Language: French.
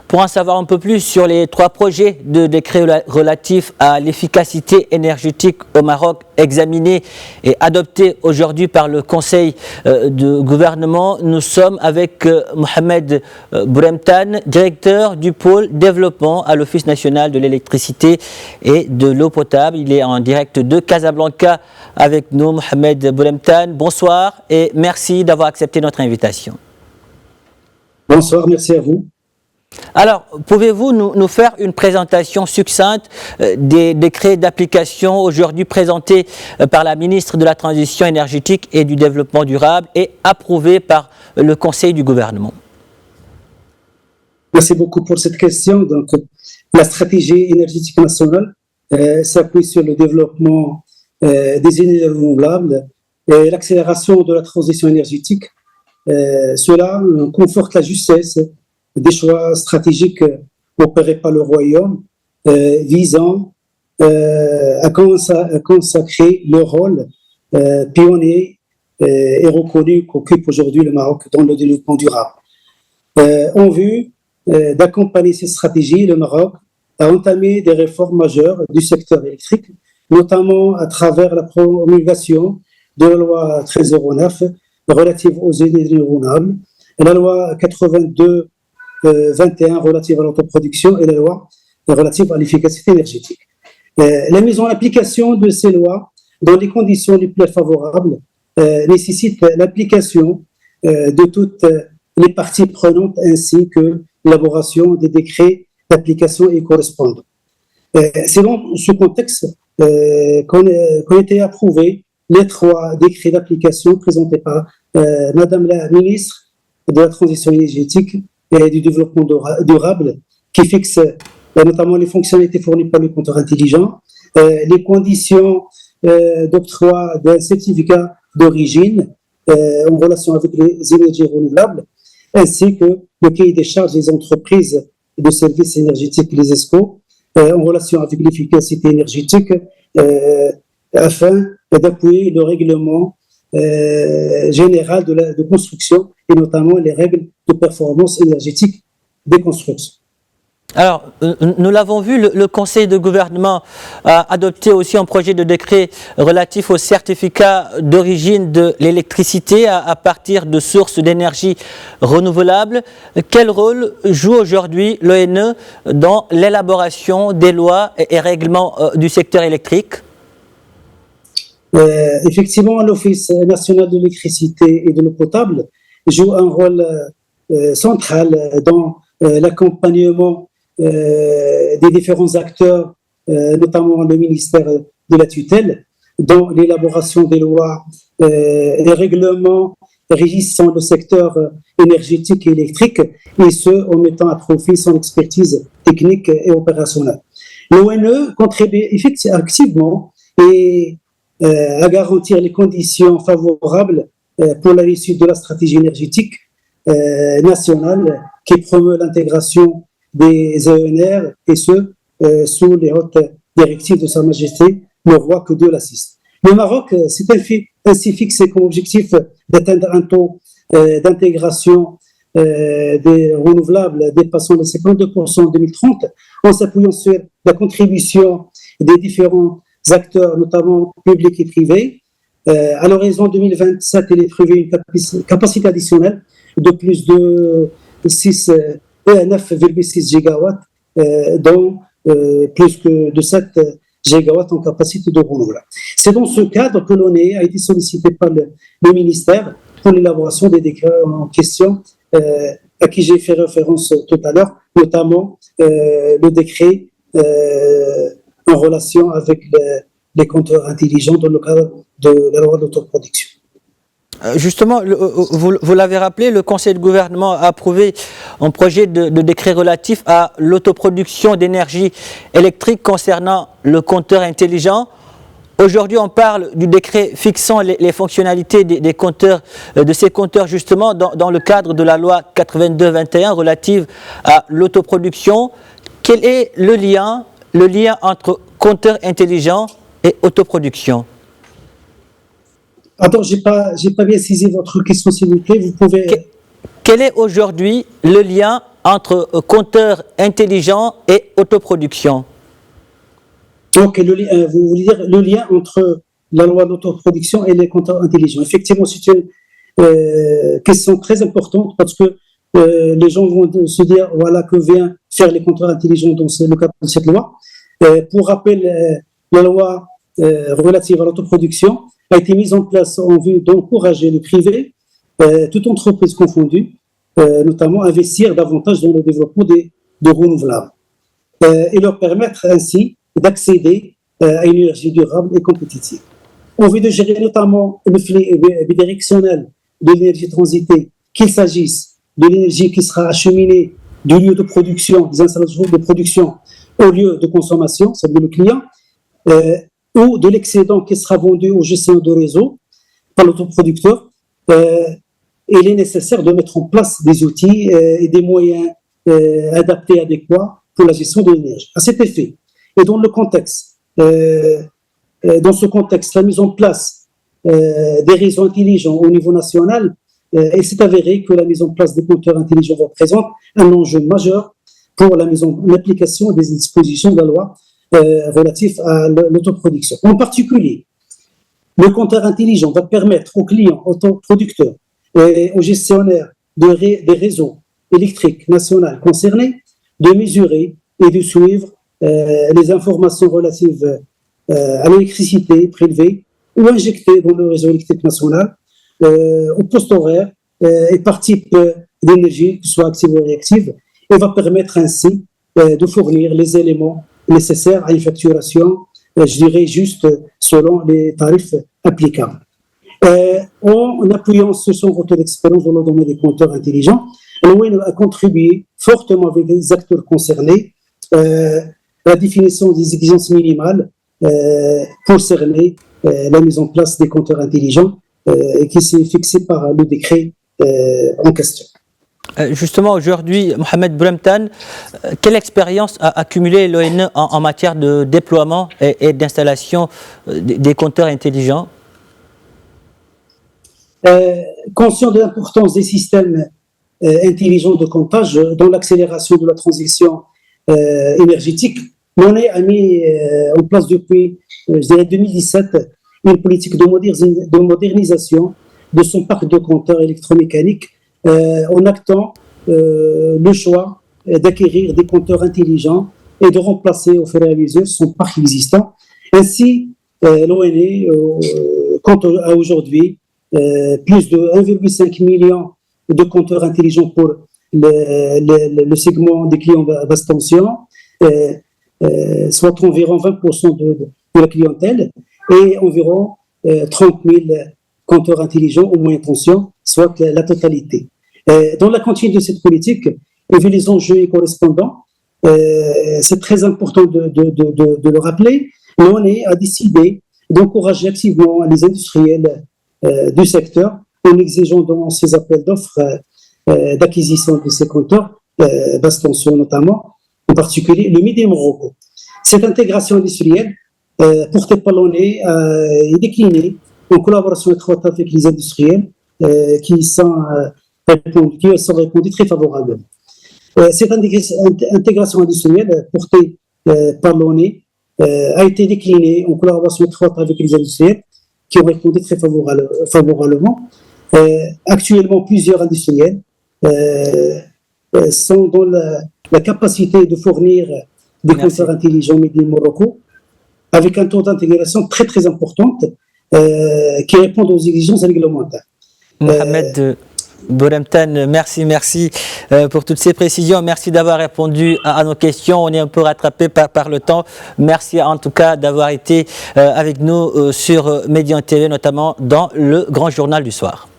Pour en savoir un peu plus sur les 3 projets de décret relatifs à l'efficacité énergétique au Maroc examinés et adoptés aujourd'hui par le Conseil de gouvernement, nous sommes avec Mohamed Bouremtane, directeur du pôle développement à l'Office national de l'électricité et de l'eau potable. Il est en direct de Casablanca avec nous. Mohamed Bouremtane, bonsoir et merci d'avoir accepté notre invitation. Bonsoir, merci à vous. Alors, pouvez-vous nous faire une présentation succincte des décrets d'application aujourd'hui présentés par la ministre de la Transition énergétique et du Développement durable et approuvés par le Conseil du gouvernement? Merci beaucoup pour cette question. Donc, la stratégie énergétique nationale s'appuie sur le développement des énergies renouvelables et l'accélération de la transition énergétique. Cela conforte la justesse des choix stratégiques opérés par le Royaume visant à consacrer le rôle pionnier et reconnu qu'occupe aujourd'hui le Maroc dans le développement durable. En vue d'accompagner ces stratégies, le Maroc a entamé des réformes majeures du secteur électrique, notamment à travers la promulgation de la loi 1309 relative aux énergies renouvelables, la loi 82-21 relative à l'autoproduction et la loi relative à l'efficacité énergétique. La mise en application de ces lois dans les conditions les plus favorables nécessite l'application de toutes les parties prenantes ainsi que l'élaboration des décrets d'application y correspondant. C'est dans ce contexte qu'ont été approuvés les 3 décrets d'application présentés par Madame la ministre de la Transition énergétique et du Développement durable, qui fixent notamment les fonctionnalités fournies par le compteur intelligent, les conditions d'octroi d'un certificat d'origine en relation avec les énergies renouvelables, ainsi que le cahier des charges des entreprises de services énergétiques, les ESCO, en relation avec l'efficacité énergétique, afin d'appuyer le règlement général de construction et notamment les règles de performance énergétique des constructions. Alors, nous l'avons vu, le Conseil de gouvernement a adopté aussi un projet de décret relatif au certificat d'origine de l'électricité à partir de sources d'énergie renouvelables. Quel rôle joue aujourd'hui l'ONE dans l'élaboration des lois et règlements du secteur électrique? Effectivement, l'Office national de l'électricité et de l'eau potable joue un rôle central dans l'accompagnement des différents acteurs, notamment le ministère de la tutelle, dans l'élaboration des lois et règlements régissant le secteur énergétique et électrique, et ce, en mettant à profit son expertise technique et opérationnelle. L'ONE contribue activement à garantir les conditions favorables pour la réussite de la stratégie énergétique nationale qui promeut l'intégration des ENR et ce, sous les hautes directives de Sa Majesté, le roi que Dieu l'assiste. Le Maroc s'est ainsi fixé comme objectif d'atteindre un taux d'intégration des renouvelables dépassant les 52% en 2030 en s'appuyant sur la contribution des différents acteurs, notamment publics et privés. À l'horizon 2027, il est prévu une capacité additionnelle de plus de 9,6 gigawatts, dont plus que de 7 gigawatts en capacité de renouvelable. C'est dans ce cadre que l'ONE a été sollicité par le ministère pour l'élaboration des décrets en question, à qui j'ai fait référence tout à l'heure, notamment le décret en relation avec les compteurs intelligents dans le cadre de la loi d'autoproduction. Justement, vous l'avez rappelé, le Conseil de gouvernement a approuvé un projet de décret relatif à l'autoproduction d'énergie électrique concernant le compteur intelligent. Aujourd'hui, on parle du décret fixant les fonctionnalités des compteurs, de ces compteurs justement dans le cadre de la loi 82-21 relative à l'autoproduction. Quel est le lien entre compteur intelligent et autoproduction? Attends, j'ai pas bien saisi votre question, s'il vous plaît. Vous pouvez. Quel est aujourd'hui le lien entre compteurs intelligents et autoproduction? Donc, vous voulez dire le lien entre la loi d'autoproduction et les compteurs intelligents. Effectivement, c'est une question très importante parce que les gens vont se dire, voilà, que vient faire les compteurs intelligents dans le cadre de cette loi. Pour rappel, la loi relative à l'autoproduction a été mise en place en vue d'encourager le privé, toute entreprise confondue, notamment investir davantage dans le développement de renouvelables et leur permettre ainsi d'accéder à une énergie durable et compétitive. En vue de gérer notamment le flux bidirectionnel de l'énergie transitée, qu'il s'agisse de l'énergie qui sera acheminée du lieu de production, des installations de production au lieu de consommation, c'est-à-dire le client, ou de l'excédent qui sera vendu au gestionnaire de réseau par l'autoproducteur, il est nécessaire de mettre en place des outils et des moyens adaptés, adéquats pour la gestion de l'énergie. À cet effet, et dans ce contexte, la mise en place des réseaux intelligents au niveau national, il s'est avéré que la mise en place des compteurs intelligents représente un enjeu majeur pour la mise en application des dispositions de la loi relative à l'autoproduction. En particulier, le compteur intelligent va permettre aux clients, autoproducteurs et aux gestionnaires des réseaux électriques nationaux concernés de mesurer et de suivre les informations relatives à l'électricité prélevée ou injectée dans le réseau électrique national, au poste horaire et par type d'énergie, que ce soit active ou réactive, et va permettre ainsi de fournir les éléments nécessaires à une facturation, je dirais juste selon les tarifs applicables. En appuyant sur son retour d'expérience dans le domaine des compteurs intelligents, l'ONU a contribué fortement avec les acteurs concernés à la définition des exigences minimales pour cerner la mise en place des compteurs intelligents et qui s'est fixé par le décret en question. Justement, aujourd'hui, Mohamed Boulemtane, quelle expérience a accumulé l'ONU en matière de déploiement et d'installation des compteurs intelligents? Conscient de l'importance des systèmes intelligents de comptage dans l'accélération de la transition énergétique, l'ONU a mis en place depuis, je dirais, 2017 une politique de modernisation de son parc de compteurs électromécaniques en actant le choix d'acquérir des compteurs intelligents et de remplacer au fur et à mesure son parc existant. Ainsi, l'ONU compte à aujourd'hui plus de 1,5 million de compteurs intelligents pour le segment des clients basse tension, soit environ 20% de la clientèle, et environ 30 000 compteurs intelligents au moyen tension, soit la totalité. Dans la continuité de cette politique, et vu les enjeux correspondants, c'est très important de le rappeler, l'ONU a décidé d'encourager activement les industriels du secteur en exigeant dans ces appels d'offres d'acquisition de ces compteurs, basse tension notamment, en particulier le Midi Morocco. Cette intégration industrielle portée par l'ONU est déclinée en collaboration étroite avec les industriels qui sont répondus très favorablement. Cette intégration industrielle portée par l'ONU a été déclinée en collaboration étroite avec les industriels qui ont répondu très favorablement. Actuellement, plusieurs industriels sont dans la capacité de fournir des compteurs intelligents Midi Morocco avec un taux d'intégration très très important qui répond aux exigences réglementaires. Mohamed Boulemtane, merci pour toutes ces précisions. Merci d'avoir répondu à nos questions. On est un peu rattrapé par le temps. Merci en tout cas d'avoir été avec nous sur Médian TV, notamment dans le Grand Journal du Soir.